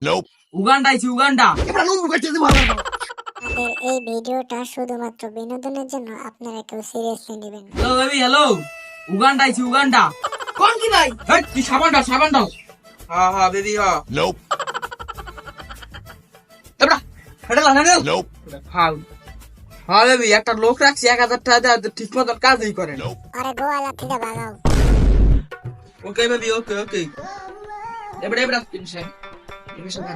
Nope. Uganda আইছি Uganda. এবার নম্বর কাটতে দিতে ভালো লাগবে। আমাদের এই ভিডিওটা শুধুমাত্র বিনোদনের জন্য, আপনারা কেউ সিরিয়াসলি নেবেন না। Hello baby hello. উগান্ডা আইছি উগান্ডা। কোন কি ভাই? হেই তুই সাবান দাও। হ্যাঁ বেবি হ্যাঁ। Nope. এবড়া এটা লাগা নে। Nope. ফাল। হ্যাঁ বেবি একটা লোক রাখছি 1000 টাকা দেয় ঠিক মতো কাজই করে না। আরে গোয়ালা থেকে ভাগাও। ওকে বেবি ওকে। এবড়া কিনছে। কিনছে না।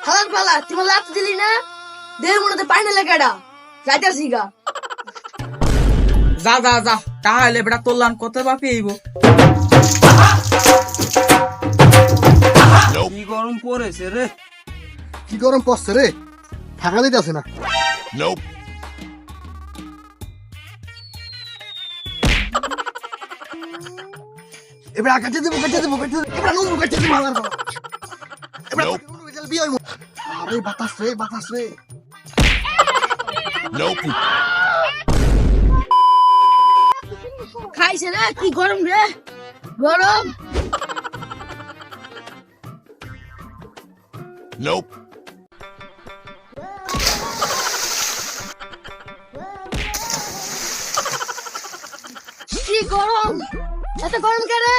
হালাল পালা তুমি লাত দিলি না? দেহ মনে পাই না লেখাটা যাইতাছি গা। যা তাহলে এবড়া তোলান কত বাপি আইব। Nope. কি গরম পড়েছে রে। কি গরম পড়ছে রে, থাকা দিতেছে না। Nope. এবার কাটতে দেবো এবার নম্বর কাটতে দিতে ভালো লাগবে। এবার Nope. রেজাল্ট বিয়ে হইব। আরে বাতাস রে। Nope. খাইছে রে কি গরম রে গরম। Nope. কি গরম এত গরম কে রে?